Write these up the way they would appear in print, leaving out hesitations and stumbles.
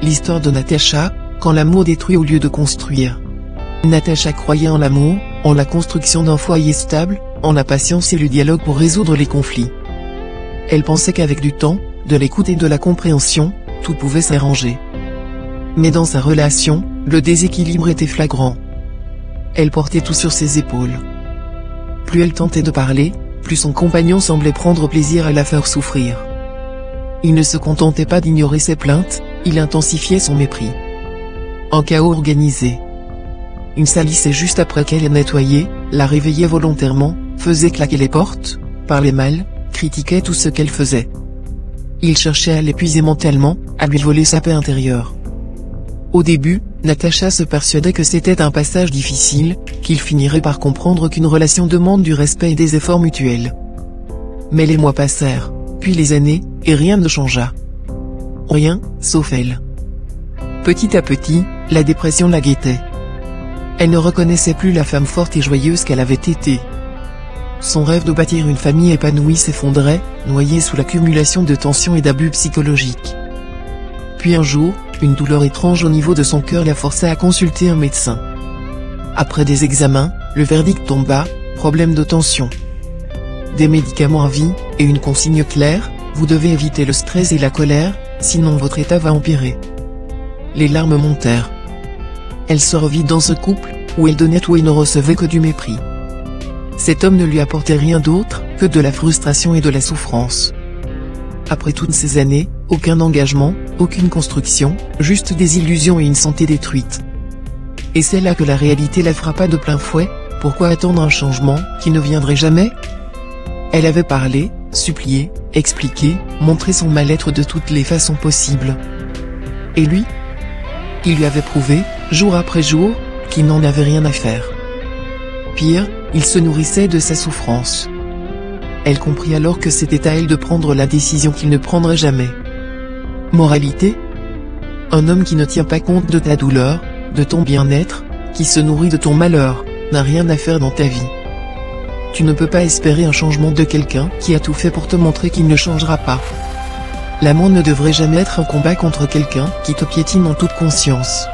l'histoire de Natacha, quand l'amour détruit au lieu de construire. Natacha croyait en l'amour, en la construction d'un foyer stable, en la patience et le dialogue pour résoudre les conflits. Elle pensait qu'avec du temps, de l'écoute et de la compréhension, tout pouvait s'arranger. Mais dans sa relation, le déséquilibre était flagrant. Elle portait tout sur ses épaules. Plus elle tentait de parler, plus son compagnon semblait prendre plaisir à la faire souffrir. Il ne se contentait pas d'ignorer ses plaintes, il intensifiait son mépris. Un chaos organisé. Il salissait juste après qu'elle ait nettoyé, la réveillait volontairement, faisait claquer les portes, parlait mal, critiquait tout ce qu'elle faisait. Il cherchait à l'épuiser mentalement, à lui voler sa paix intérieure. Au début, Natacha se persuadait que c'était un passage difficile, qu'il finirait par comprendre qu'une relation demande du respect et des efforts mutuels. Mais les mois passèrent, puis les années, et rien ne changea. Rien, sauf elle. Petit à petit, la dépression la guettait. Elle ne reconnaissait plus la femme forte et joyeuse qu'elle avait été. Son rêve de bâtir une famille épanouie s'effondrait, noyé sous l'accumulation de tensions et d'abus psychologiques. Puis un jour, une douleur étrange au niveau de son cœur la força à consulter un médecin. Après des examens, le verdict tomba, problème de tension. Des médicaments à vie, et une consigne claire, vous devez éviter le stress et la colère, sinon votre état va empirer. Les larmes montèrent. Elle se revit dans ce couple, où elle donnait tout et ne recevait que du mépris. Cet homme ne lui apportait rien d'autre que de la frustration et de la souffrance. Après toutes ces années, aucun engagement, aucune construction, juste des illusions et une santé détruite. Et c'est là que la réalité la frappa de plein fouet. Pourquoi attendre un changement qui ne viendrait jamais? Elle avait parlé, supplié, expliqué, montré son mal-être de toutes les façons possibles. Et lui? Il lui avait prouvé, jour après jour, qu'il n'en avait rien à faire. Pire, il se nourrissait de sa souffrance. Elle comprit alors que c'était à elle de prendre la décision qu'il ne prendrait jamais. Moralité? Un homme qui ne tient pas compte de ta douleur, de ton bien-être, qui se nourrit de ton malheur, n'a rien à faire dans ta vie. Tu ne peux pas espérer un changement de quelqu'un qui a tout fait pour te montrer qu'il ne changera pas. L'amour ne devrait jamais être un combat contre quelqu'un qui te piétine en toute conscience.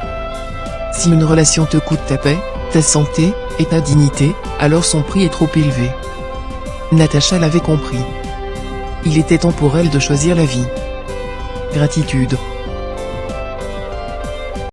Si une relation te coûte ta paix, ta santé, et ta dignité, alors son prix est trop élevé. Natacha l'avait compris. Il était temps pour elle de choisir la vie. Gratitude.